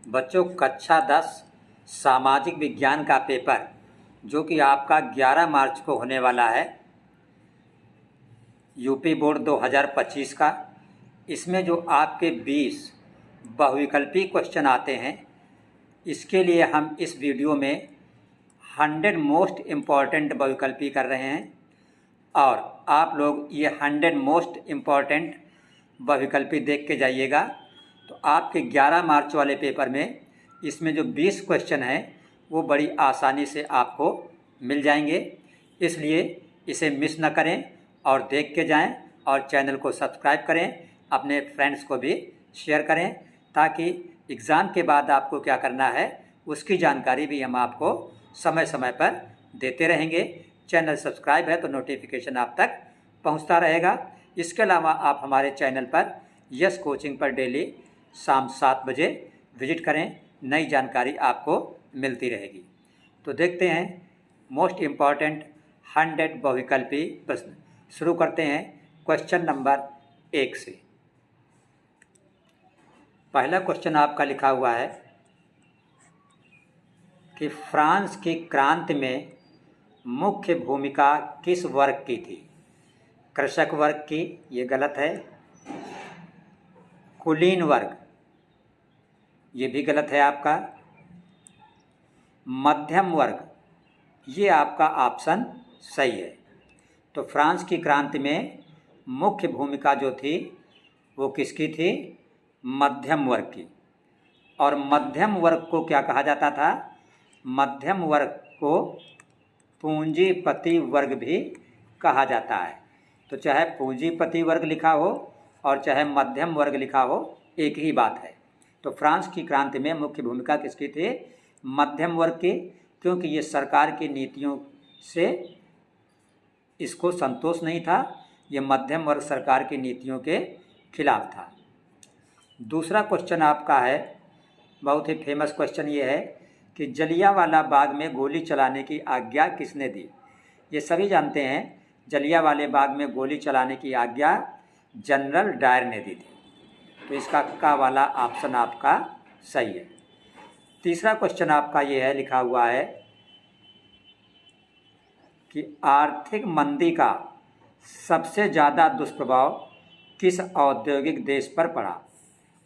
बच्चों कक्षा 10 सामाजिक विज्ञान का पेपर जो कि आपका 11 मार्च को होने वाला है, यूपी बोर्ड 2025 का। इसमें जो आपके 20 बहुविकल्पी क्वेश्चन आते हैं, इसके लिए हम इस वीडियो में 100 मोस्ट इम्पॉर्टेंट बहुविकल्पी कर रहे हैं और आप लोग ये 100 मोस्ट इम्पॉर्टेंट बहुविकल्पी देख के जाइएगा। तो आपके 11 मार्च वाले पेपर में इसमें जो 20 क्वेश्चन हैं वो बड़ी आसानी से आपको मिल जाएंगे, इसलिए इसे मिस न करें और देख के जाएं और चैनल को सब्सक्राइब करें, अपने फ्रेंड्स को भी शेयर करें ताकि एग्ज़ाम के बाद आपको क्या करना है उसकी जानकारी भी हम आपको समय समय पर देते रहेंगे। चैनल सब्सक्राइब है तो नोटिफिकेशन आप तक पहुंचता रहेगा। इसके अलावा आप हमारे चैनल पर यस कोचिंग पर डेली शाम 7 बजे विजिट करें, नई जानकारी आपको मिलती रहेगी। तो देखते हैं मोस्ट इम्पॉर्टेंट 100 बहुविकल्पी प्रश्न। शुरू करते हैं क्वेश्चन नंबर 1 से। पहला क्वेश्चन आपका लिखा हुआ है कि फ्रांस की क्रांति में मुख्य भूमिका किस वर्ग की थी? कृषक वर्ग की, ये गलत है। कुलीन वर्ग, ये भी गलत है आपका। मध्यम वर्ग, ये आपका ऑप्शन सही है। तो फ्रांस की क्रांति में मुख्य भूमिका जो थी वो किसकी थी? मध्यम वर्ग की। और मध्यम वर्ग को क्या कहा जाता था? मध्यम वर्ग को पूंजीपति वर्ग भी कहा जाता है। तो चाहे पूंजीपति वर्ग लिखा हो और चाहे मध्यम वर्ग लिखा हो, एक ही बात है। तो फ्रांस की क्रांति में मुख्य भूमिका किसकी थी? मध्यम वर्ग की, क्योंकि ये सरकार की नीतियों से इसको संतोष नहीं था, ये मध्यम वर्ग सरकार की नीतियों के खिलाफ था। दूसरा क्वेश्चन आपका है, बहुत ही फेमस क्वेश्चन ये है कि जलियांवाला बाग में गोली चलाने की आज्ञा किसने दी? ये सभी जानते हैं, जलियांवाले बाग में गोली चलाने की आज्ञा जनरल डायर ने दी थी। तो इसका का वाला ऑप्शन आपका सही है। तीसरा क्वेश्चन आपका ये है, लिखा हुआ है कि आर्थिक मंदी का सबसे ज़्यादा दुष्प्रभाव किस औद्योगिक देश पर पड़ा?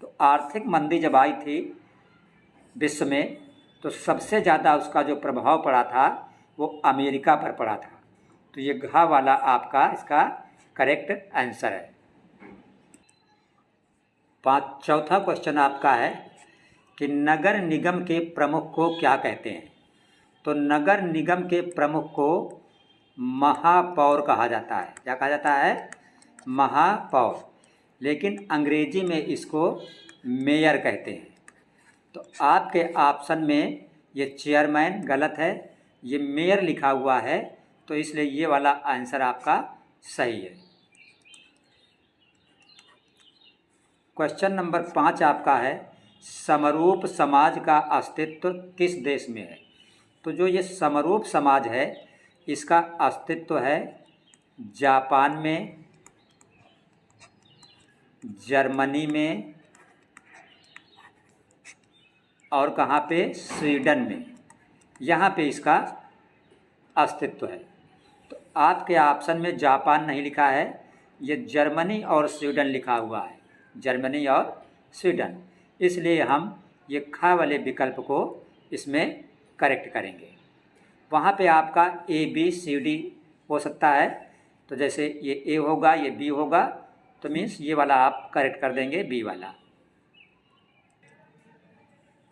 तो आर्थिक मंदी जब आई थी विश्व में तो सबसे ज़्यादा उसका जो प्रभाव पड़ा था वो अमेरिका पर पड़ा था। तो ये घ वाला आपका इसका करेक्ट आंसर है। चौथा क्वेश्चन आपका है कि नगर निगम के प्रमुख को क्या कहते हैं? तो नगर निगम के प्रमुख को महापौर कहा जाता है। क्या कहा जाता है? महापौर, लेकिन अंग्रेजी में इसको मेयर कहते हैं। तो आपके ऑप्शन में ये चेयरमैन गलत है, ये मेयर लिखा हुआ है, तो इसलिए ये वाला आंसर आपका सही है। क्वेश्चन नंबर 5 आपका है, समरूप समाज का अस्तित्व किस देश में है? तो जो ये समरूप समाज है इसका अस्तित्व है जापान में, जर्मनी में और कहाँ पे? स्वीडन में। यहाँ पे इसका अस्तित्व है। तो आपके ऑप्शन में जापान नहीं लिखा है, ये जर्मनी और स्वीडन लिखा हुआ है, जर्मनी और स्वीडन। इसलिए हम ये ख वाले विकल्प को इसमें करेक्ट करेंगे। वहाँ पे आपका ए बी सी डी हो सकता है, तो जैसे ये ए होगा, ये बी होगा, तो मीन्स ये वाला आप करेक्ट कर देंगे, बी वाला।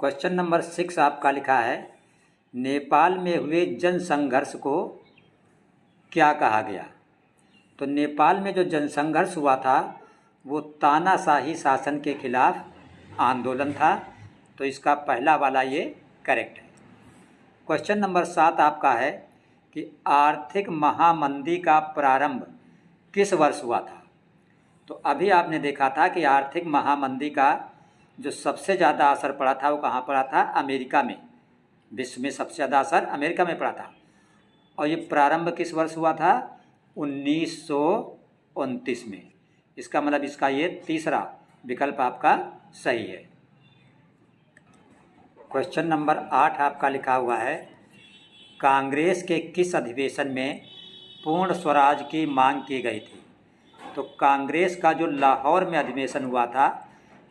क्वेश्चन नंबर 6 आपका लिखा है, नेपाल में हुए जनसंघर्ष को क्या कहा गया? तो नेपाल में जो जनसंघर्ष हुआ था वो तानाशाही शासन के खिलाफ आंदोलन था। तो इसका पहला वाला ये करेक्ट है। क्वेश्चन नंबर 7 आपका है कि आर्थिक महामंदी का प्रारंभ किस वर्ष हुआ था? तो अभी आपने देखा था कि आर्थिक महामंदी का जो सबसे ज़्यादा असर पड़ा था वो कहाँ पड़ा था? अमेरिका में। विश्व में सबसे ज़्यादा असर अमेरिका में पड़ा था। और ये प्रारंभ किस वर्ष हुआ था? 1929 में। इसका मतलब इसका ये तीसरा विकल्प आपका सही है। क्वेश्चन नंबर 8 आपका लिखा हुआ है, कांग्रेस के किस अधिवेशन में पूर्ण स्वराज की मांग की गई थी? तो कांग्रेस का जो लाहौर में अधिवेशन हुआ था,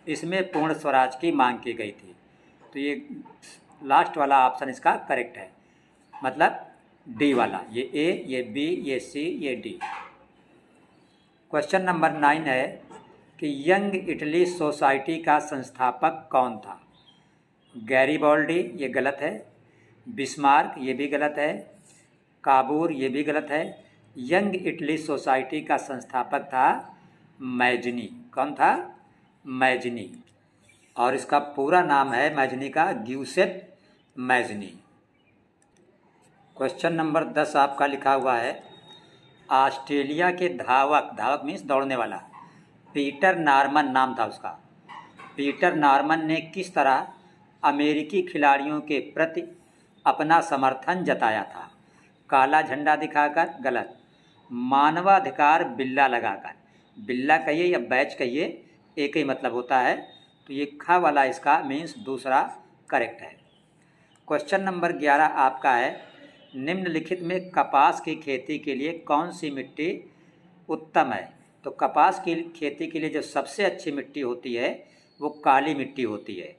इसमें पूर्ण स्वराज की मांग की गई थी। तो ये लास्ट वाला ऑप्शन इसका करेक्ट है, मतलब डी वाला। ये ए, ये बी, ये सी, ये डी। क्वेश्चन नंबर 9 है कि यंग इटली सोसाइटी का संस्थापक कौन था? गैरीबाल्डी, ये गलत है। बिस्मार्क, ये भी गलत है। काबूर, ये भी गलत है। यंग इटली सोसाइटी का संस्थापक था मैजनी। कौन था? मैजनी। और इसका पूरा नाम है मैजनी का ग्यूसेप मैजनी। क्वेश्चन नंबर 10 आपका लिखा हुआ है, ऑस्ट्रेलिया के धावक मीन्स दौड़ने वाला, पीटर नॉर्मन नाम था उसका। पीटर नॉर्मन ने किस तरह अमेरिकी खिलाड़ियों के प्रति अपना समर्थन जताया था? काला झंडा दिखाकर? गलत। मानवाधिकार बिल्ला लगाकर? बिल्ला कहिए या बैच कहिए, एक ही मतलब होता है। तो ये ख वाला इसका मीन्स दूसरा करेक्ट है। क्वेश्चन नंबर 11 आपका है, निम्नलिखित में कपास की खेती के लिए कौन सी मिट्टी उत्तम है? तो कपास की खेती के लिए जो सबसे अच्छी मिट्टी होती है वो काली मिट्टी होती है।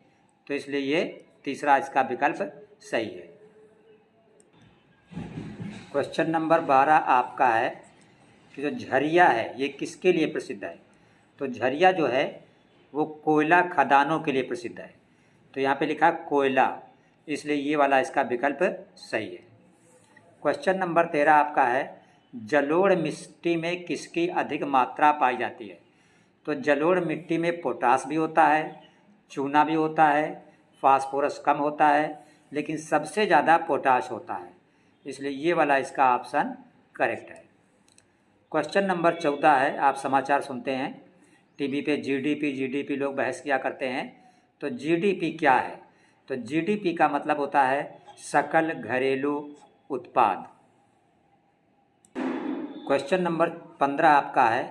तो इसलिए ये तीसरा इसका विकल्प सही है। क्वेश्चन नंबर 12 आपका है कि जो झरिया है ये किसके लिए प्रसिद्ध है? तो झरिया जो है वो कोयला खदानों के लिए प्रसिद्ध है। तो यहाँ पे लिखा कोयला, इसलिए ये वाला इसका विकल्प सही है। क्वेश्चन नंबर 13 आपका है, जलोढ़ मिट्टी में किसकी अधिक मात्रा पाई जाती है? तो जलोढ़ मिट्टी में पोटास भी होता है, चूना भी होता है, फास्फोरस कम होता है, लेकिन सबसे ज़्यादा पोटाश होता है, इसलिए ये वाला इसका ऑप्शन करेक्ट है। क्वेश्चन नंबर 14 है, आप समाचार सुनते हैं टीवी पे, जीडीपी लोग बहस किया करते हैं। तो जीडीपी क्या है? तो जीडीपी का मतलब होता है सकल घरेलू उत्पाद। क्वेश्चन नंबर 15 आपका है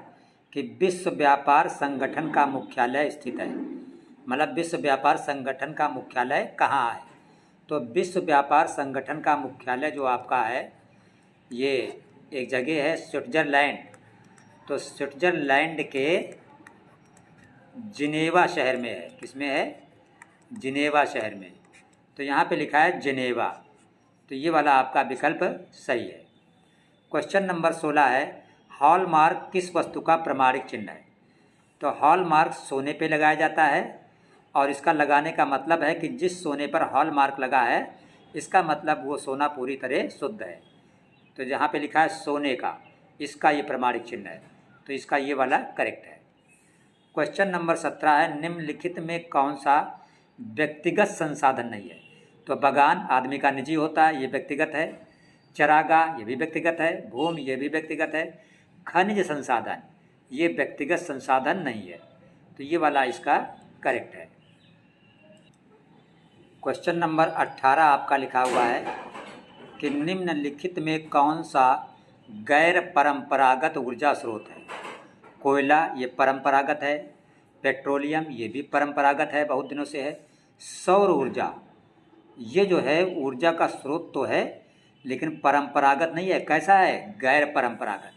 कि विश्व व्यापार संगठन का मुख्यालय स्थित है, मतलब विश्व व्यापार संगठन का मुख्यालय कहाँ है? तो विश्व व्यापार संगठन का मुख्यालय जो आपका है ये एक जगह है स्विट्ज़रलैंड। तो स्विट्ज़रलैंड के जिनेवा शहर में है। किसमें है? जिनेवा शहर में। तो यहाँ पे लिखा है जिनेवा, तो ये वाला आपका विकल्प सही है। क्वेश्चन नंबर 16 है, हॉलमार्क किस वस्तु का प्रमाणिक चिन्ह है? तो हॉलमार्क सोने पे लगाया जाता है, और इसका लगाने का मतलब है कि जिस सोने पर हॉलमार्क लगा है इसका मतलब वो सोना पूरी तरह शुद्ध है। तो जहाँ पे लिखा है सोने का, इसका ये प्रमाणिक चिन्ह है, तो इसका ये वाला करेक्ट है। क्वेश्चन नंबर 17 है, निम्नलिखित में कौन सा व्यक्तिगत संसाधन नहीं है? तो बगान आदमी का निजी होता है, ये व्यक्तिगत है। चरागाह, ये भी व्यक्तिगत है। भूमि, ये भी व्यक्तिगत है। खनिज संसाधन, ये व्यक्तिगत संसाधन नहीं है, तो ये वाला इसका करेक्ट है। क्वेश्चन नंबर 18 आपका लिखा हुआ है कि निम्नलिखित में कौन सा गैर परंपरागत ऊर्जा स्रोत है? कोयला, ये परंपरागत है। पेट्रोलियम, ये भी परंपरागत है, बहुत दिनों से है। सौर ऊर्जा, ये जो है ऊर्जा का स्रोत तो है लेकिन परंपरागत नहीं है। कैसा है? गैर परंपरागत।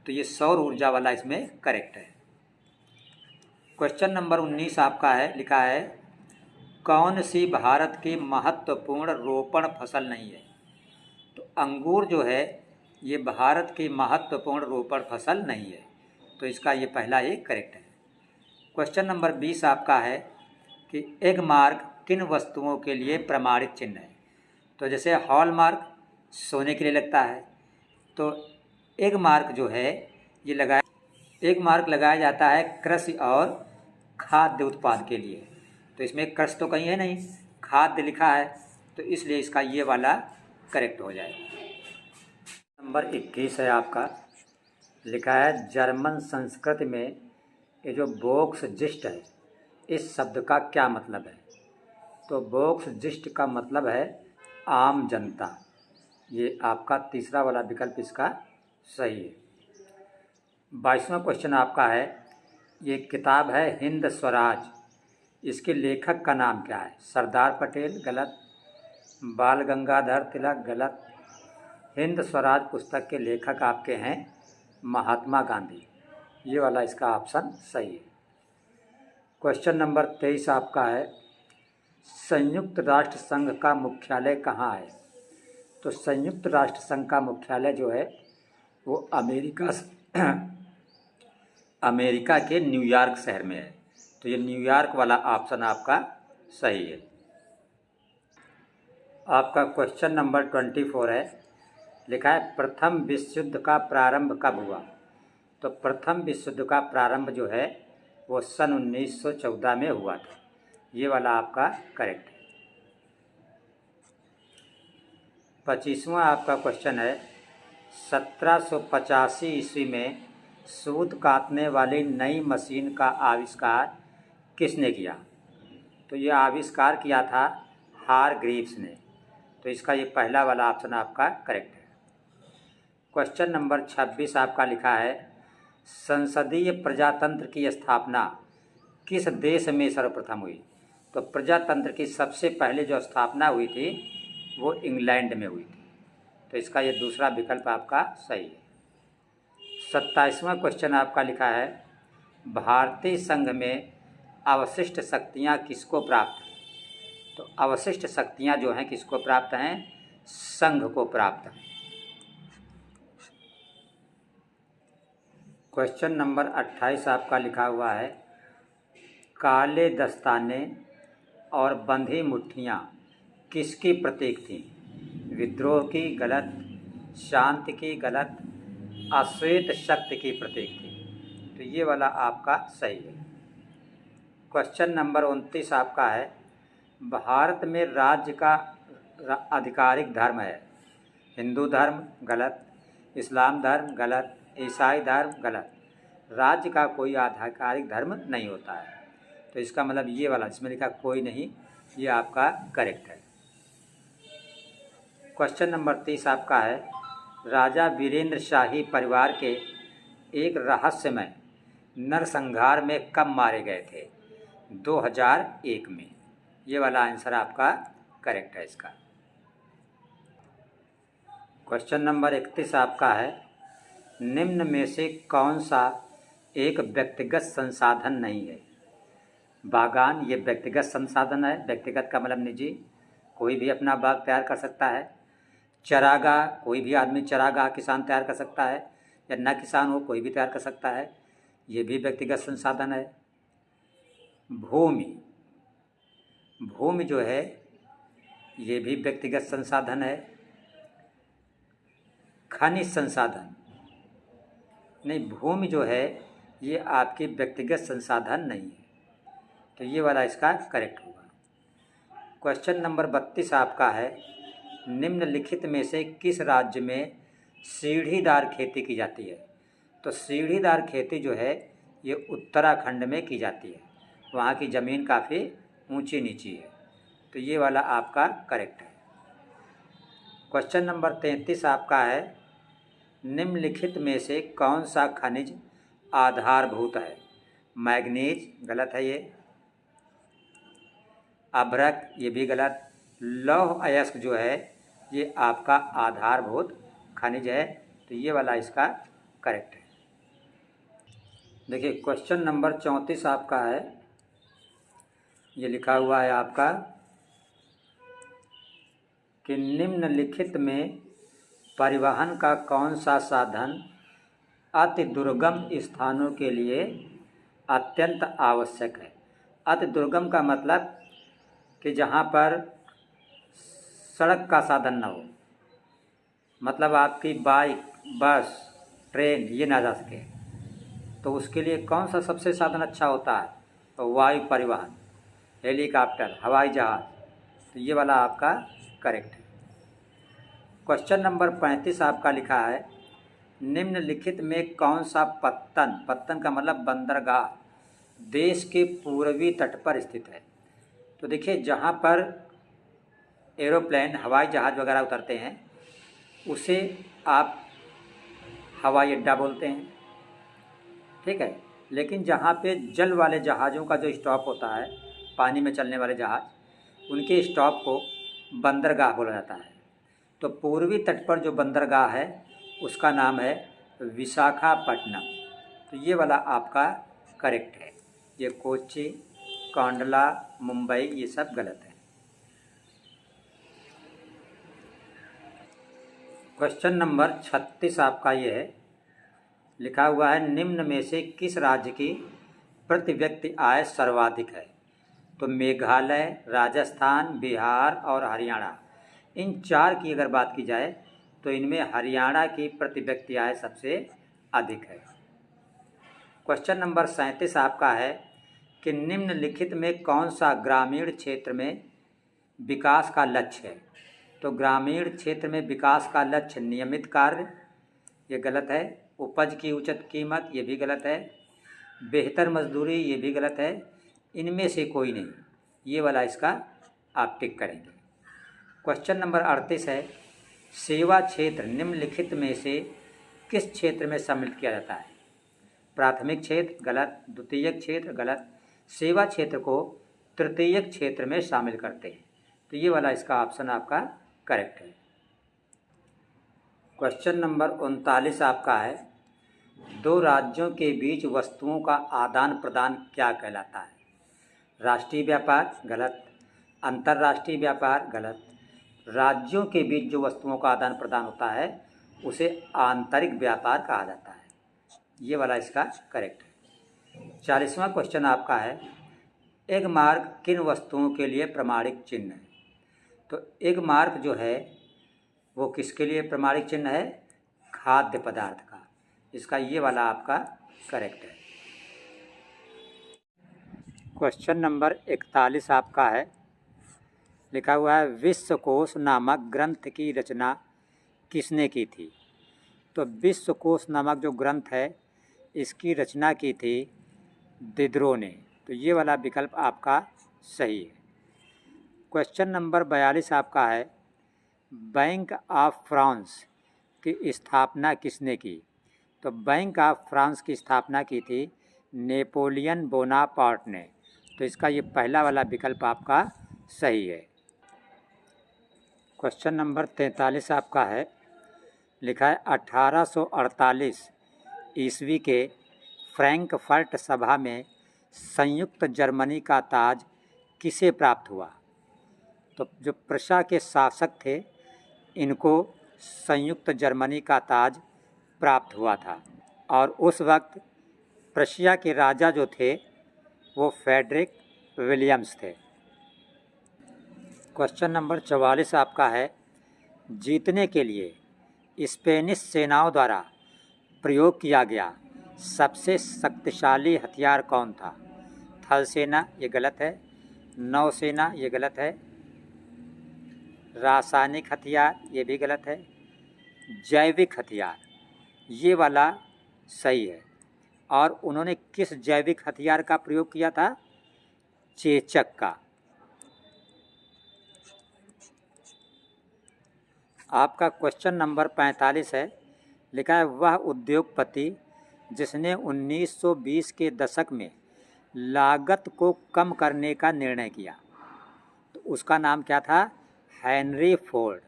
तो ये सौर ऊर्जा वाला इसमें करेक्ट है। क्वेश्चन नंबर 19 आपका है, लिखा है कौन सी भारत की महत्वपूर्ण रोपण फसल नहीं है? तो अंगूर जो है ये भारत की महत्वपूर्ण रोपण फसल नहीं है, तो इसका ये पहला ही करेक्ट है। क्वेश्चन नंबर 20 आपका है कि एग मार्क किन वस्तुओं के लिए प्रमाणित चिन्ह है? तो जैसे हॉलमार्क सोने के लिए लगता है, तो एग मार्क जो है ये एग मार्क लगाया जाता है कृषि और खाद्य उत्पाद के लिए। तो इसमें कृषि तो कहीं है नहीं, खाद्य लिखा है, तो इसलिए इसका ये वाला करेक्ट हो जाएगा। नंबर 21 है आपका, लिखा है जर्मन संस्कृति में ये जो वोक्सजिस्ट है इस शब्द का क्या मतलब है? तो वोक्सजिस्ट का मतलब है आम जनता। ये आपका तीसरा वाला विकल्प इसका सही है। 22वां क्वेश्चन आपका है, ये किताब है हिंद स्वराज, इसके लेखक का नाम क्या है? सरदार पटेल गलत, बाल गंगाधर तिलक गलत, हिंद स्वराज पुस्तक के लेखक आपके हैं महात्मा गांधी। ये वाला इसका ऑप्शन सही है। क्वेश्चन नंबर 23 आपका है, संयुक्त राष्ट्र संघ का मुख्यालय कहाँ है? तो संयुक्त राष्ट्र संघ का मुख्यालय जो है वो अमेरिका के न्यूयॉर्क शहर में है। तो ये न्यूयॉर्क वाला ऑप्शन आपका सही है। आपका क्वेश्चन नंबर 24 है, लिखा है प्रथम विश्व युद्ध का प्रारंभ कब हुआ? तो प्रथम विश्व युद्ध का प्रारंभ जो है वो सन 1914 में हुआ था। ये वाला आपका करेक्ट है। 25वां आपका क्वेश्चन है, 1785 ईस्वी में सूत काटने वाली नई मशीन का आविष्कार किसने किया? तो ये आविष्कार किया था हारग्रीव्स ने। तो इसका ये पहला वाला ऑप्शन आपका करेक्ट है। क्वेश्चन नंबर 26 आपका लिखा है, संसदीय प्रजातंत्र की स्थापना किस देश में सर्वप्रथम हुई? तो प्रजातंत्र की सबसे पहले जो स्थापना हुई थी वो इंग्लैंड में हुई थी। तो इसका ये दूसरा विकल्प आपका सही है। 27वां क्वेश्चन आपका लिखा है, भारतीय संघ में अवशिष्ट शक्तियाँ किसको प्राप्त हैं? तो अवशिष्ट शक्तियाँ जो हैं किसको प्राप्त हैं? संघ को प्राप्त हैं। क्वेश्चन नंबर 28 आपका लिखा हुआ है, काले दस्ताने और बंधी मुट्ठियाँ किसकी प्रतीक थी? विद्रोह की गलत, शांति की गलत, अश्वेत शक्ति की प्रतीक थी। तो ये वाला आपका सही है। क्वेश्चन नंबर 29 आपका है, भारत में राज्य का आधिकारिक धर्म है हिंदू धर्म गलत, इस्लाम धर्म गलत, ईसाई धर्म गलत। राज्य का कोई आधिकारिक धर्म नहीं होता है। तो इसका मतलब ये वाला जिसमें लिखा कोई नहीं, ये आपका करेक्ट है। क्वेश्चन नंबर 30 आपका है, राजा वीरेंद्र शाही परिवार के एक रहस्यमय नरसंहार में कब मारे गए थे? 2001 में। ये वाला आंसर आपका करेक्ट है इसका। क्वेश्चन नंबर 31 आपका है, निम्न में से कौन सा एक व्यक्तिगत संसाधन नहीं है? बागान ये व्यक्तिगत संसाधन है। व्यक्तिगत का मतलब निजी, कोई भी अपना बाग तैयार कर सकता है। चरागाह, कोई भी आदमी चरागाह किसान तैयार कर सकता है, या न किसान हो कोई भी तैयार कर सकता है, ये भी व्यक्तिगत संसाधन है। भूमि, भूमि जो है ये भी व्यक्तिगत संसाधन है। खनिज संसाधन नहीं, भूमि जो है ये आपकी व्यक्तिगत संसाधन नहीं है। तो ये वाला इसका करेक्ट होगा। क्वेश्चन नंबर 32 आपका है, निम्नलिखित में से किस राज्य में सीढ़ीदार खेती की जाती है? तो सीढ़ीदार खेती जो है ये उत्तराखंड में की जाती है। वहाँ की ज़मीन काफ़ी ऊंची नीची है। तो ये वाला आपका करेक्ट है। क्वेश्चन नंबर 33 आपका है, निम्नलिखित में से कौन सा खनिज आधारभूत है? मैग्नीज गलत है ये, अभ्रक ये भी गलत, लौह अयस्क जो है ये आपका आधारभूत खनिज है। तो ये वाला इसका करेक्ट है। देखिए क्वेश्चन नंबर 34 आपका है, ये लिखा हुआ है आपका कि निम्नलिखित में परिवहन का कौन सा साधन अति दुर्गम स्थानों के लिए अत्यंत आवश्यक है? अति दुर्गम का मतलब कि जहाँ पर सड़क का साधन न हो, मतलब आपकी बाइक, बस, ट्रेन ये ना जा सके, तो उसके लिए कौन सा सबसे साधन अच्छा होता है? तो वायु परिवहन, हेलीकॉप्टर, हवाई जहाज़। तो ये वाला आपका करेक्ट है। क्वेश्चन नंबर 35 आपका लिखा है, निम्नलिखित में कौन सा पत्तन, पत्तन का मतलब बंदरगाह, देश के पूर्वी तट पर स्थित है? तो देखिए जहाँ पर एरोप्लेन, हवाई जहाज़ वगैरह उतरते हैं उसे आप हवाई अड्डा बोलते हैं, ठीक है। लेकिन जहाँ पे जल वाले जहाज़ों का जो स्टॉप होता है पानी में चलने वाले जहाज़, उनके स्टॉप को बंदरगाह बोला जाता है। तो पूर्वी तट पर जो बंदरगाह है उसका नाम है विशाखापट्टनम। तो ये वाला आपका करेक्ट है। ये कोच्चि, कांडला, मुंबई ये सब गलत है। क्वेश्चन नंबर 36 आपका ये है, लिखा हुआ है निम्न में से किस राज्य की प्रति व्यक्ति आय सर्वाधिक है। तो मेघालय, राजस्थान, बिहार और हरियाणा, इन चार की अगर बात की जाए तो इनमें हरियाणा की प्रति व्यक्ति आय सबसे अधिक है। क्वेश्चन नंबर 37 आपका है कि निम्नलिखित में कौन सा ग्रामीण क्षेत्र में विकास का लक्ष्य है। तो ग्रामीण क्षेत्र में विकास का लक्ष्य नियमित कार्य, ये गलत है। उपज की उचित कीमत, ये भी गलत है। बेहतर मजदूरी, ये भी गलत है। इनमें से कोई नहीं, ये वाला इसका आप टिक करेंगे। क्वेश्चन नंबर 38 है, सेवा क्षेत्र निम्नलिखित में से किस क्षेत्र में सम्मिलित किया जाता है। प्राथमिक क्षेत्र गलत, द्वितीयक क्षेत्र गलत, सेवा क्षेत्र को तृतीयक क्षेत्र में शामिल करते हैं। तो ये वाला इसका ऑप्शन आपका करेक्ट है। क्वेश्चन नंबर 39 आपका है, दो राज्यों के बीच वस्तुओं का आदान प्रदान क्या कहलाता है। राष्ट्रीय व्यापार गलत, अंतर्राष्ट्रीय व्यापार गलत, राज्यों के बीच जो वस्तुओं का आदान प्रदान होता है उसे आंतरिक व्यापार कहा जाता है। ये वाला इसका करेक्ट है। 40वां क्वेश्चन आपका है, एग मार्क किन वस्तुओं के लिए प्रमाणिक चिन्ह है। तो एग मार्क जो है वो किसके लिए प्रमाणिक चिन्ह है, खाद्य पदार्थ का। इसका ये वाला आपका करेक्ट है। क्वेश्चन नंबर 41 आपका है, लिखा हुआ है विश्वकोश नामक ग्रंथ की रचना किसने की थी। तो विश्वकोश नामक जो ग्रंथ है इसकी रचना की थी दिदरो ने। तो ये वाला विकल्प आपका सही है। क्वेश्चन नंबर 42 आपका है, बैंक ऑफ फ्रांस की स्थापना किसने की। तो बैंक ऑफ फ्रांस की स्थापना की थी नेपोलियन बोनापार्ट ने। तो इसका ये पहला वाला विकल्प आपका सही है। क्वेश्चन नंबर 43 आपका है, लिखा है 1848 ईस्वी के फ्रैंकफर्ट सभा में संयुक्त जर्मनी का ताज किसे प्राप्त हुआ। तो जो प्रशा के शासक थे इनको संयुक्त जर्मनी का ताज प्राप्त हुआ था और उस वक्त प्रशिया के राजा जो थे वो फ्रेडरिक विलियम्स थे। क्वेश्चन नंबर 44 आपका है, जीतने के लिए स्पेनिश सेनाओं द्वारा प्रयोग किया गया सबसे शक्तिशाली हथियार कौन था। थल सेना ये गलत है, नौसेना ये गलत है, रासायनिक हथियार ये भी गलत है, जैविक हथियार ये वाला सही है। और उन्होंने किस जैविक हथियार का प्रयोग किया था, चेचक का। आपका क्वेश्चन नंबर 45 है, लिखा है वह उद्योगपति जिसने 1920 के दशक में लागत को कम करने का निर्णय किया। तो उसका नाम क्या था, हेनरी फोर्ड।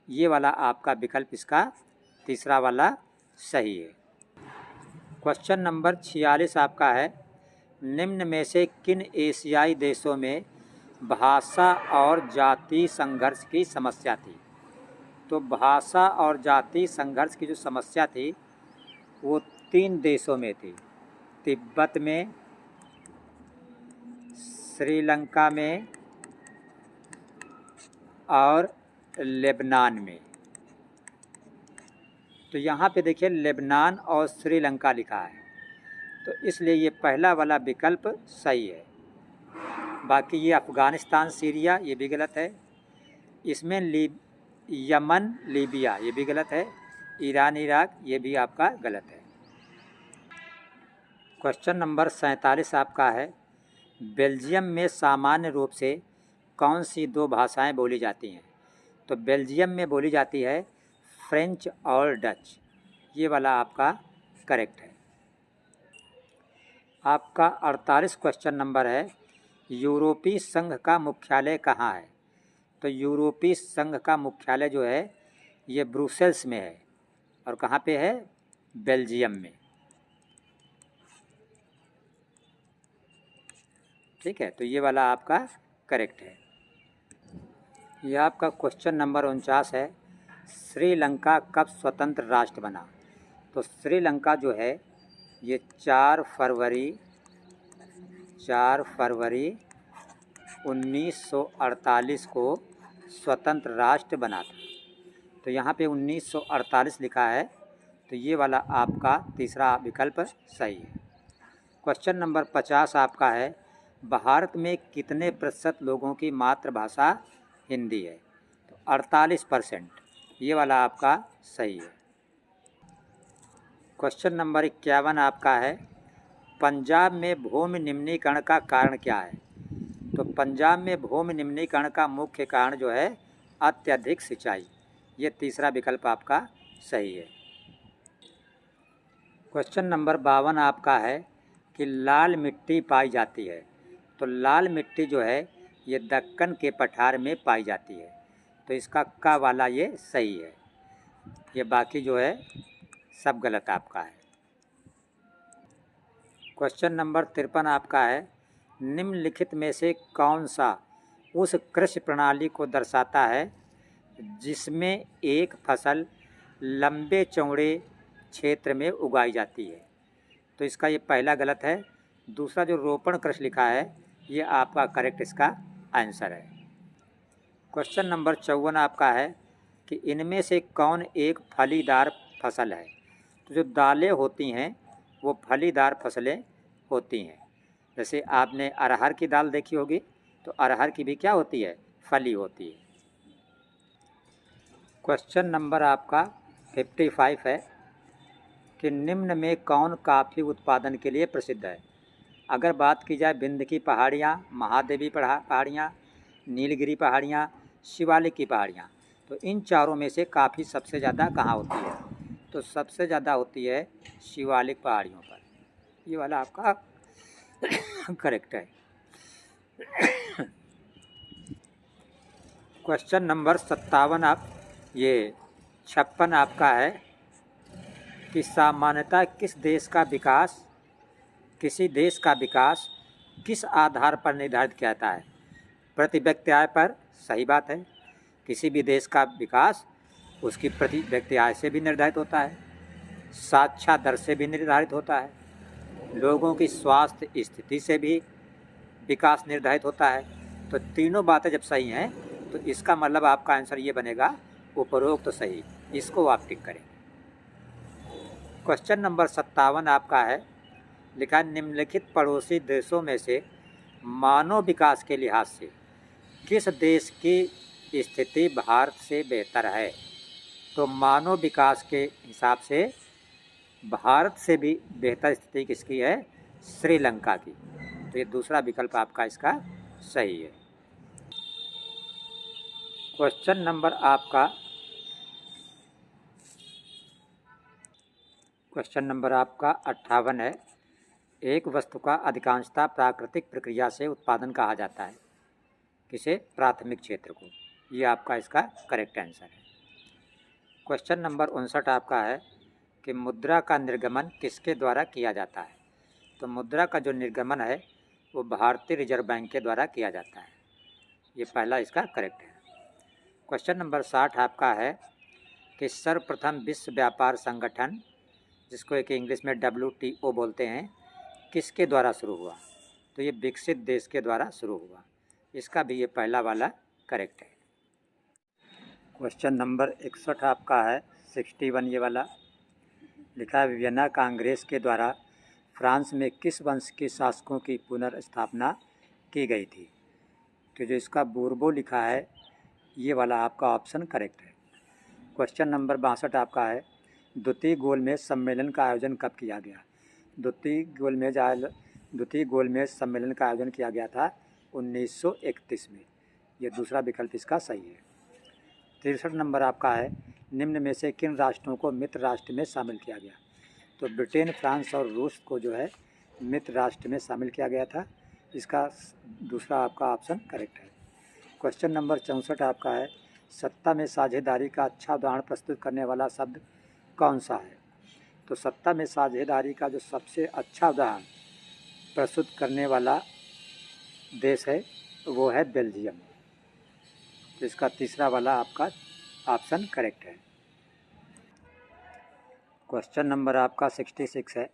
ये वाला आपका विकल्प इसका तीसरा वाला सही है। क्वेश्चन नंबर 46 आपका है, निम्न में से किन एशियाई देशों में भाषा और जाति संघर्ष की समस्या थी। तो भाषा और जाति संघर्ष की जो समस्या थी वो 3 देशों में थी, तिब्बत में, श्रीलंका में और लेबनान में। तो यहाँ पे देखिए लेबनान और श्रीलंका लिखा है, तो इसलिए ये पहला वाला विकल्प सही है। बाकी ये अफ़गानिस्तान, सीरिया ये भी गलत है। इसमें यमन, लीबिया ये भी गलत है। ईरान, इराक ये भी आपका गलत है। क्वेश्चन नंबर 47 आपका है, बेल्जियम में सामान्य रूप से कौन सी 2 भाषाएं बोली जाती हैं। तो बेल्जियम में बोली जाती है फ्रेंच और डच। ये वाला आपका करेक्ट है। आपका 48 क्वेश्चन नंबर है, यूरोपीय संघ का मुख्यालय कहाँ है? तो यूरोपीय संघ का मुख्यालय जो है ये ब्रुसेल्स में है। और कहाँ पे है? बेल्जियम में। ठीक है, तो ये वाला आपका करेक्ट है। यह आपका क्वेश्चन नंबर 49 है, श्रीलंका कब स्वतंत्र राष्ट्र बना? तो श्रीलंका जो है ये 4 फरवरी 1948 को स्वतंत्र राष्ट्र बना था। तो यहाँ पे 1948 लिखा है, तो ये वाला आपका तीसरा विकल्प सही है। क्वेश्चन नंबर 50 आपका है, भारत में कितने प्रतिशत लोगों की मातृभाषा हिंदी है? तो 48%, ये वाला आपका सही है। क्वेश्चन नंबर 51 आपका है, पंजाब में भूमि निम्नीकरण का कारण क्या है? तो पंजाब में भूमि निम्नीकरण का मुख्य कारण जो है अत्यधिक सिंचाई, ये तीसरा विकल्प आपका सही है। क्वेश्चन नंबर 52 आपका है कि लाल मिट्टी पाई जाती है। तो लाल मिट्टी जो है ये दक्कन के पठार में पाई जाती है, तो इसका का वाला ये सही है। ये बाकी जो है सब गलत आपका है। क्वेश्चन नंबर 53 आपका है, निम्नलिखित में से कौन सा उस कृषि प्रणाली को दर्शाता है जिसमें एक फसल लंबे चौड़े क्षेत्र में उगाई जाती है? तो इसका ये पहला गलत है। दूसरा जो रोपण कृषि लिखा है ये आपका करेक्ट इसका आंसर है। क्वेश्चन नंबर 54 आपका है कि इनमें से कौन एक फलीदार फसल है? तो जो दालें होती हैं वो फलीदार फसलें होती हैं। जैसे आपने अरहर की दाल देखी होगी, तो अरहर की भी क्या होती है? फली होती है। क्वेश्चन नंबर आपका 55 है कि निम्न में कौन कॉफ़ी उत्पादन के लिए प्रसिद्ध है? अगर बात की जाए विंध्य की पहाड़ियाँ, महादेवी पहाड़ियाँ, नीलगिरी पहाड़ियाँ, शिवालिक की पहाड़ियाँ, तो इन चारों में से कॉफ़ी सबसे ज़्यादा कहाँ होती है? तो सबसे ज़्यादा होती है शिवालिक पहाड़ियों पर। ये वाला आपका करेक्ट है। क्वेश्चन नंबर 56 आपका है कि सामान्यतः किसी देश का विकास किस आधार पर निर्धारित किया जाता है? प्रति व्यक्ति आय पर। सही बात है, किसी भी देश का विकास उसकी प्रति व्यक्ति आय से भी निर्धारित होता है, साक्षरता दर से भी निर्धारित होता है, लोगों की स्वास्थ्य स्थिति से भी विकास निर्धारित होता है। तो तीनों बातें जब सही हैं तो इसका मतलब आपका आंसर ये बनेगा उपरोक्त तो सही, इसको आप टिक करें। क्वेश्चन नंबर 57 आपका है, लिखा निम्नलिखित पड़ोसी देशों में से मानव विकास के लिहाज से किस देश की स्थिति भारत से बेहतर है? तो मानव विकास के हिसाब से भारत से भी बेहतर स्थिति किसकी है? श्रीलंका की। तो ये दूसरा विकल्प आपका इसका सही है। क्वेश्चन नंबर 58 है, एक वस्तु का अधिकांशतः प्राकृतिक प्रक्रिया से उत्पादन कहा जाता है, किसे? प्राथमिक क्षेत्र को। ये आपका इसका करेक्ट आंसर है। क्वेश्चन नंबर 59 आपका है कि मुद्रा का निर्गमन किसके द्वारा किया जाता है? तो मुद्रा का जो निर्गमन है वो भारतीय रिजर्व बैंक के द्वारा किया जाता है। ये पहला इसका करेक्ट है। क्वेश्चन नंबर 60 आपका है कि सर्वप्रथम विश्व व्यापार संगठन, जिसको एक इंग्लिश में WTO बोलते हैं, किसके द्वारा शुरू हुआ? तो ये विकसित देश के द्वारा शुरू हुआ। इसका भी ये पहला वाला करेक्ट है। क्वेश्चन नंबर 61 आपका है 61, ये वाला लिखा है वियना कांग्रेस के द्वारा फ्रांस में किस वंश के शासकों की पुनर्स्थापना की गई थी? तो जो इसका बूर्बो लिखा है ये वाला आपका ऑप्शन करेक्ट है। क्वेश्चन नंबर 62 आपका है, द्वितीय गोलमेज सम्मेलन का आयोजन कब किया गया? द्वितीय गोलमेज सम्मेलन का आयोजन किया गया था 1931 में। यह दूसरा विकल्प इसका सही है। 63 नंबर आपका है, निम्न में से किन राष्ट्रों को मित्र राष्ट्र में शामिल किया गया? तो ब्रिटेन, फ्रांस और रूस को जो है मित्र राष्ट्र में शामिल किया गया था। इसका दूसरा आपका ऑप्शन करेक्ट है। क्वेश्चन नंबर 64 आपका है, सत्ता में साझेदारी का अच्छा उदाहरण प्रस्तुत करने वाला शब्द कौन सा है? तो सत्ता में साझेदारी का जो सबसे अच्छा उदाहरण प्रस्तुत करने वाला देश है वो है बेल्जियम। तो इसका तीसरा वाला आपका ऑप्शन करेक्ट है। क्वेश्चन नंबर आपका 66 है,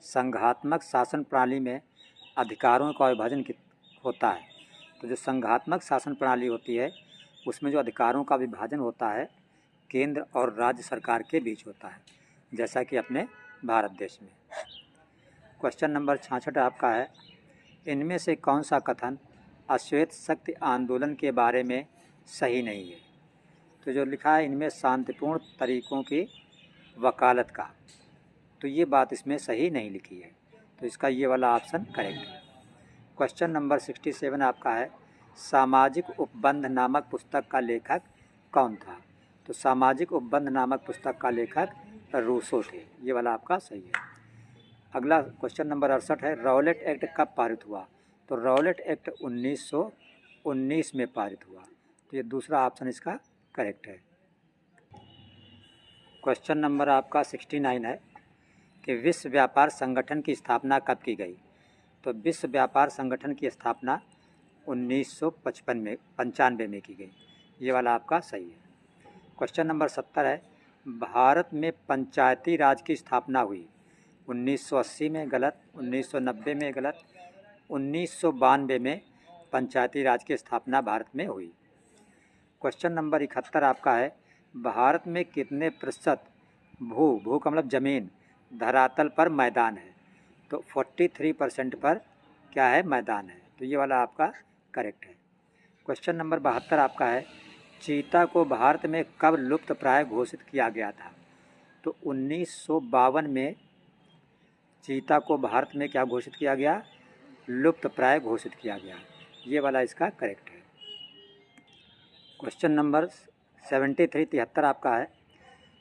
संघात्मक शासन प्रणाली में अधिकारों का विभाजन होता है। तो जो संघात्मक शासन प्रणाली होती है उसमें जो अधिकारों का विभाजन होता है केंद्र और राज्य सरकार के बीच होता है, जैसा कि अपने भारत देश में। क्वेश्चन नंबर 66 आपका है, इनमें से कौन सा कथन अश्वेत शक्ति आंदोलन के बारे में सही नहीं है? तो जो लिखा है इनमें शांतिपूर्ण तरीकों की वकालत का, तो ये बात इसमें सही नहीं लिखी है, तो इसका ये वाला ऑप्शन करेक्ट है। क्वेश्चन नंबर 67 आपका है, सामाजिक उपबंध नामक पुस्तक का लेखक कौन था? तो सामाजिक उपबंध नामक पुस्तक का लेखक रूसो थे, ये वाला आपका सही है। अगला क्वेश्चन नंबर 68 है, रॉलेट एक्ट कब पारित हुआ? तो रॉलेट एक्ट 1919 में पारित हुआ, तो ये दूसरा ऑप्शन इसका करेक्ट है। क्वेश्चन नंबर आपका 69 है कि विश्व व्यापार संगठन की स्थापना कब की गई? तो विश्व व्यापार संगठन की स्थापना 1995 में की गई, ये वाला आपका सही है। क्वेश्चन नंबर 70 है, भारत में पंचायती राज की स्थापना हुई 1980 में, गलत। 1990 में, गलत। 1992 में पंचायती राज की स्थापना भारत में हुई। क्वेश्चन नंबर 71 आपका है, भारत में कितने प्रतिशत भू का मतलब जमीन धरातल पर मैदान है? तो 43% पर क्या है, मैदान है, तो ये वाला आपका करेक्ट है। क्वेश्चन नंबर 72 आपका है, चीता को भारत में कब लुप्त प्राय घोषित किया गया था? तो 1952 में चीता को भारत में क्या घोषित किया गया? लुप्त प्राय घोषित किया गया, ये वाला इसका करेक्ट है। क्वेश्चन नंबर 73 आपका है,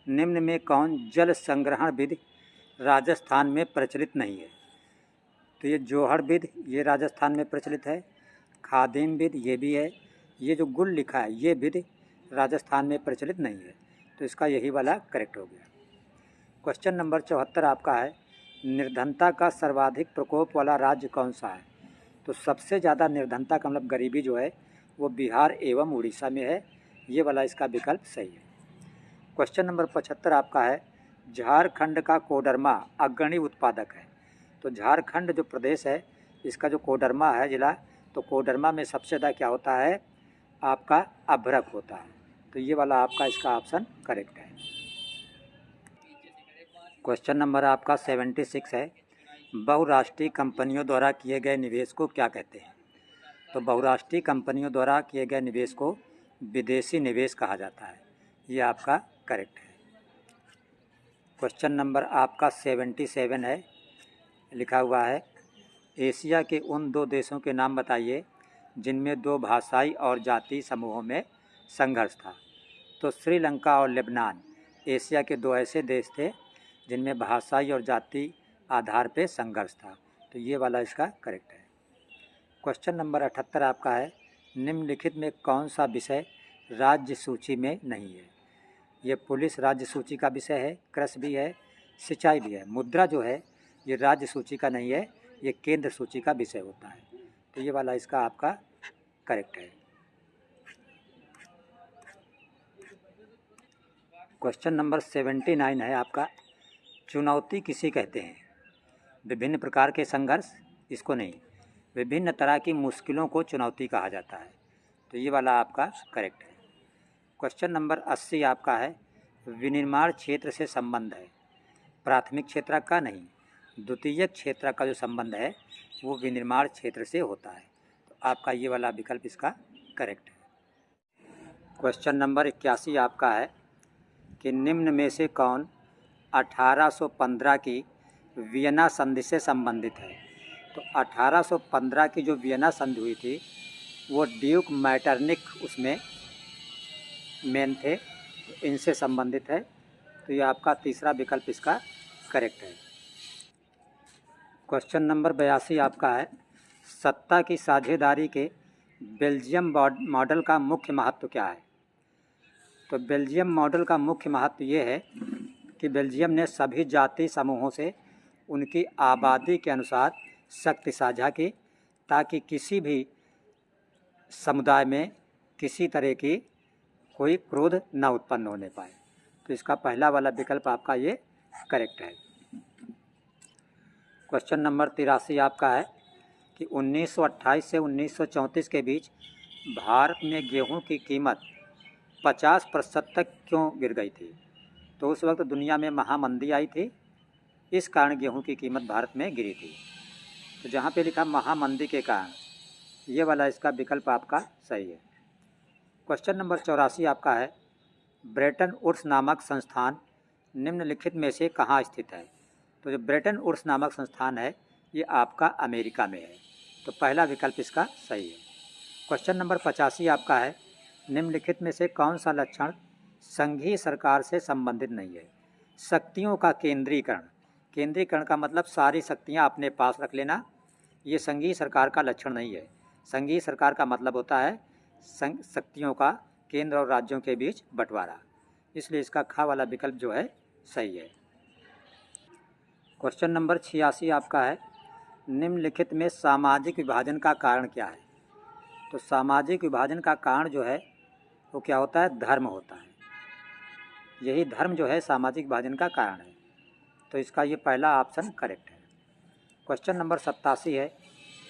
निम्न में कौन जल संग्रहण विधि राजस्थान में प्रचलित नहीं है? तो ये जोहड़ विधि ये राजस्थान में प्रचलित है, खादिम विधि ये भी है, ये जो गुल लिखा है ये विधि राजस्थान में प्रचलित नहीं है, तो इसका यही वाला करेक्ट हो गया। क्वेश्चन नंबर 74 आपका है, निर्धनता का सर्वाधिक प्रकोप वाला राज्य कौन सा है? तो सबसे ज़्यादा निर्धनता का मतलब गरीबी जो है वो बिहार एवं उड़ीसा में है, ये वाला इसका विकल्प सही है। क्वेश्चन नंबर 75 आपका है, झारखंड का कोडरमा अग्रणी उत्पादक है। तो झारखंड जो प्रदेश है इसका जो कोडरमा है जिला, तो कोडरमा में सबसे ज़्यादा क्या होता है आपका अभ्रक होता है, तो ये वाला आपका इसका ऑप्शन करेक्ट है। क्वेश्चन नंबर आपका 76 है, बहुराष्ट्रीय कंपनियों द्वारा किए गए निवेश को क्या कहते हैं? तो बहुराष्ट्रीय कंपनियों द्वारा किए गए निवेश को विदेशी निवेश कहा जाता है, ये आपका करेक्ट है। क्वेश्चन नंबर आपका 77 है, लिखा हुआ है, एशिया के उन 2 देशों के नाम बताइए जिनमें 2 भाषाई और जाति समूहों में संघर्ष था। तो श्रीलंका और लेबनान एशिया के 2 ऐसे देश थे जिनमें भाषाई और जाति आधार पे संघर्ष था, तो ये वाला इसका करेक्ट है। क्वेश्चन नंबर 78 आपका है, निम्नलिखित में कौन सा विषय राज्य सूची में नहीं है? ये पुलिस राज्य सूची का विषय है, कृषि भी है, सिंचाई भी है। मुद्रा जो है ये राज्य सूची का नहीं है, ये केंद्र सूची का विषय होता है, तो ये वाला इसका आपका करेक्ट है। क्वेश्चन नंबर 79 है आपका, चुनौती किसे कहते हैं? विभिन्न प्रकार के संघर्ष इसको नहीं, विभिन्न तरह की मुश्किलों को चुनौती कहा जाता है, तो ये वाला आपका करेक्ट है। क्वेश्चन नंबर 80 आपका है, विनिर्माण क्षेत्र से संबंध है, प्राथमिक क्षेत्र का नहीं, द्वितीयक क्षेत्र का जो संबंध है वो विनिर्माण क्षेत्र से होता है, तो आपका ये वाला विकल्प इसका करेक्ट है। क्वेश्चन नंबर 81 आपका है कि निम्न में से कौन 1815 की वियना संधि से संबंधित है? तो 1815 की जो वियना संधि हुई थी वो ड्यूक मैटरनिक उसमें मेन थे, तो इनसे संबंधित है, तो ये आपका तीसरा विकल्प इसका करेक्ट है। क्वेश्चन नंबर 82 आपका है, सत्ता की साझेदारी के बेल्जियम मॉडल का मुख्य महत्व क्या है? तो बेल्जियम मॉडल का मुख्य महत्व ये है कि बेल्जियम ने सभी जाति समूहों से उनकी आबादी के अनुसार शक्ति साझा की, ताकि किसी भी समुदाय में किसी तरह की कोई क्रोध न उत्पन्न होने पाए। तो इसका पहला वाला विकल्प आपका ये करेक्ट है। क्वेश्चन नंबर 83 आपका है कि 1928 से 1934 के बीच भारत में गेहूं की कीमत 50% तक क्यों गिर गई थी? तो उस वक्त दुनिया में महामंदी आई थी, इस कारण गेहूं की कीमत भारत में गिरी थी। तो जहाँ पे लिखा महामंदी के कारण, ये वाला इसका विकल्प आपका सही है। क्वेश्चन नंबर 84 आपका है, ब्रेटन वुड्स नामक संस्थान निम्नलिखित में से कहाँ स्थित है? तो जो ब्रेटन वुड्स नामक संस्थान है ये आपका अमेरिका में है। तो पहला विकल्प इसका सही है। क्वेश्चन नंबर 85 आपका है, निम्नलिखित में से कौन सा लक्षण संघीय सरकार से संबंधित नहीं है? शक्तियों का केंद्रीकरण, केंद्रीकरण का मतलब सारी शक्तियाँ अपने पास रख लेना, ये संघीय सरकार का लक्षण नहीं है। संघीय सरकार का मतलब होता है शक्तियों का केंद्र और राज्यों के बीच बंटवारा, इसलिए इसका खा वाला विकल्प जो है सही है। क्वेश्चन नंबर 86 आपका है, निम्नलिखित में सामाजिक विभाजन का कारण क्या है? तो सामाजिक विभाजन का कारण जो है वो क्या होता है? धर्म होता है। यही धर्म जो है सामाजिक विभाजन का कारण है। तो इसका ये पहला ऑप्शन करेक्ट है। क्वेश्चन नंबर 87 है,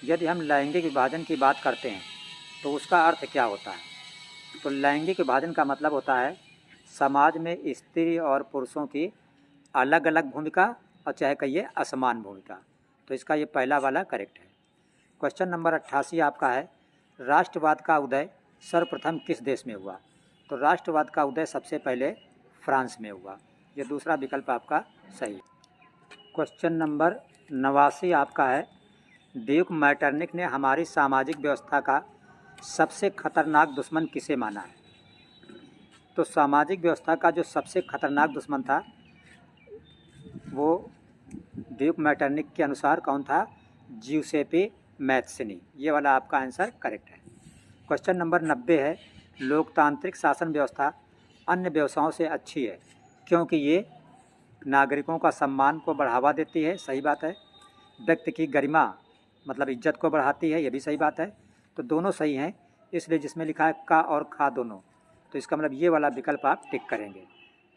यदि हम लैंगिक विभाजन की बात करते हैं तो उसका अर्थ क्या होता है? तो लैंगिक विभाजन का मतलब होता है समाज में स्त्री और पुरुषों की अलग अलग भूमिका और चाहे कहिए असमान भूमिका। तो इसका ये पहला वाला करेक्ट है। क्वेश्चन नंबर 88 आपका है, राष्ट्रवाद का उदय सर्वप्रथम किस देश में हुआ? तो राष्ट्रवाद का उदय सबसे पहले फ्रांस में हुआ। ये दूसरा विकल्प आपका सही है। क्वेश्चन नंबर 89 आपका है, ड्यूक मैटरनिक ने हमारी सामाजिक व्यवस्था का सबसे खतरनाक दुश्मन किसे माना है? तो सामाजिक व्यवस्था का जो सबसे खतरनाक दुश्मन था वो ड्यूक मैटरनिक के अनुसार कौन था? ज्यूसेपे मैथ्सिनी। ये वाला आपका आंसर करेक्ट है। क्वेश्चन नंबर 90 है, लोकतांत्रिक शासन व्यवस्था अन्य व्यवस्थाओं से अच्छी है क्योंकि ये नागरिकों का सम्मान को बढ़ावा देती है। सही बात है। व्यक्ति की गरिमा मतलब इज्जत को बढ़ाती है, ये भी सही बात है। तो दोनों सही हैं, इसलिए जिसमें लिखा है का और खा दोनों, तो इसका मतलब ये वाला विकल्प आप टिक करेंगे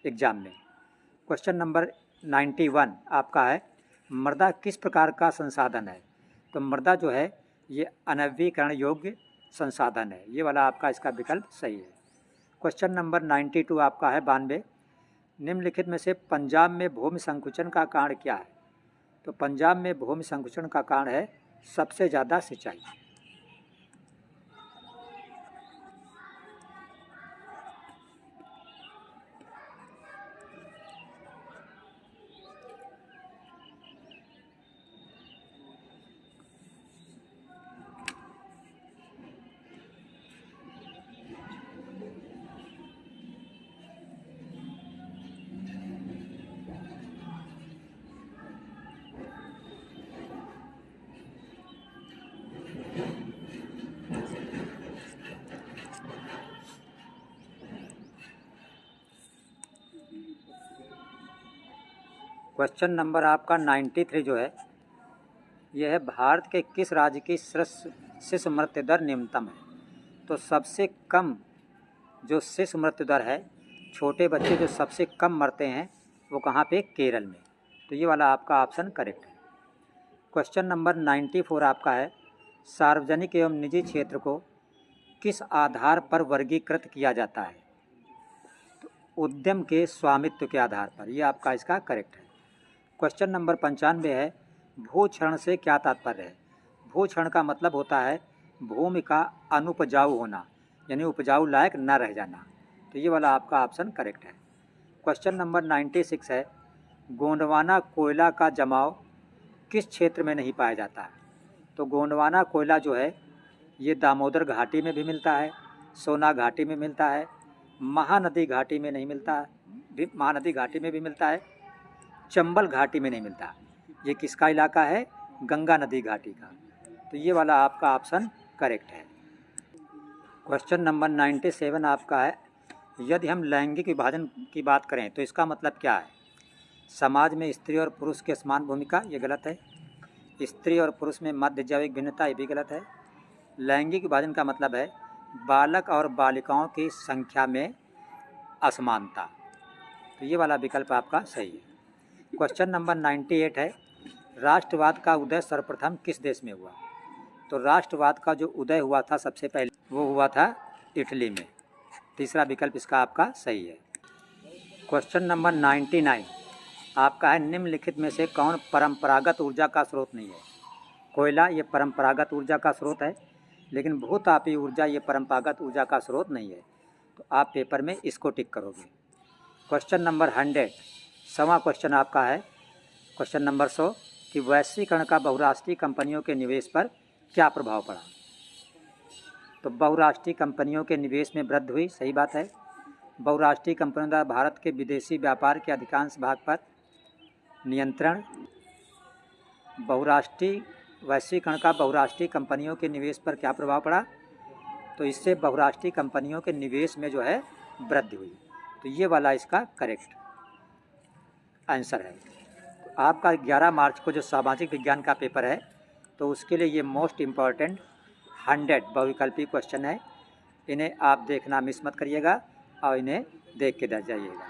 एग्जाम में। क्वेश्चन नंबर 91 आपका है, मृदा किस प्रकार का संसाधन है? तो मृदा जो है ये अनवीकरण योग्य संसाधन है। ये वाला आपका इसका विकल्प सही है। क्वेश्चन नंबर 92 आपका है 92, निम्नलिखित में से पंजाब में भूमि संकुचन का कारण क्या है? तो पंजाब में भूमि संकुचन का कारण है सबसे ज़्यादा सिंचाई। क्वेश्चन नंबर आपका 93 जो है यह है, भारत के किस राज्य की शिशु मृत्यु दर निम्नतम है? तो सबसे कम जो शिशु मृत्यु दर है, छोटे बच्चे जो सबसे कम मरते हैं वो कहाँ पे? केरल में। तो ये वाला आपका ऑप्शन करेक्ट है। क्वेश्चन नंबर 94 आपका है, सार्वजनिक एवं निजी क्षेत्र को किस आधार पर वर्गीकृत किया जाता है? तो उद्यम के स्वामित्व के आधार पर। ये आपका इसका करेक्ट है। क्वेश्चन नंबर 95 है, भूक्षरण से क्या तात्पर्य है? भूक्षरण का मतलब होता है भूमि का अनुपजाऊ होना, यानी उपजाऊ लायक न रह जाना। तो ये वाला आपका ऑप्शन करेक्ट है। क्वेश्चन नंबर 96 है, गोंडवाना कोयला का जमाव किस क्षेत्र में नहीं पाया जाता है? तो गोंडवाना कोयला जो है ये दामोदर घाटी में भी मिलता है, सोना घाटी में मिलता है, महानदी घाटी में नहीं मिलता, महानदी घाटी में भी मिलता है, चंबल घाटी में नहीं मिलता। ये किसका इलाका है? गंगा नदी घाटी का। तो ये वाला आपका ऑप्शन करेक्ट है। क्वेश्चन नंबर 97 आपका है, यदि हम लैंगिक विभाजन की बात करें तो इसका मतलब क्या है? समाज में स्त्री और पुरुष की समान भूमिका, ये गलत है। स्त्री और पुरुष में मध्य जैविक भिन्नता, ये भी गलत है। लैंगिक विभाजन का मतलब है बालक और बालिकाओं की संख्या में असमानता, तो ये वाला विकल्प आपका सही है। क्वेश्चन नंबर 98 है, राष्ट्रवाद का उदय सर्वप्रथम किस देश में हुआ? तो राष्ट्रवाद का जो उदय हुआ था सबसे पहले वो हुआ था इटली में। तीसरा विकल्प इसका आपका सही है। क्वेश्चन नंबर 99 आपका है, निम्नलिखित में से कौन परंपरागत ऊर्जा का स्रोत नहीं है? कोयला ये परंपरागत ऊर्जा का स्रोत है, लेकिन भूतापीय ऊर्जा ये परंपरागत ऊर्जा का स्रोत नहीं है, तो आप पेपर में इसको टिक करोगे। क्वेश्चन नंबर 100 सवा क्वेश्चन आपका है, क्वेश्चन नंबर 100 कि वैश्वीकरण का बहुराष्ट्रीय कंपनियों के निवेश पर क्या प्रभाव पड़ा? तो बहुराष्ट्रीय कंपनियों के निवेश में वृद्धि हुई, सही बात है। बहुराष्ट्रीय कंपनियों द्वारा भारत के विदेशी व्यापार के अधिकांश भाग पर नियंत्रण। वैश्वीकरण का बहुराष्ट्रीय कंपनियों के निवेश पर क्या प्रभाव पड़ा? तो इससे बहुराष्ट्रीय कंपनियों के निवेश में जो है वृद्धि हुई, तो ये वाला इसका करेक्ट आंसर है। तो आपका 11 मार्च को जो सामाजिक विज्ञान का पेपर है तो उसके लिए ये मोस्ट इम्पॉर्टेंट 100 बहुविकल्पी क्वेश्चन है, इन्हें आप देखना मिस मत करिएगा और इन्हें देख के जाइएगा।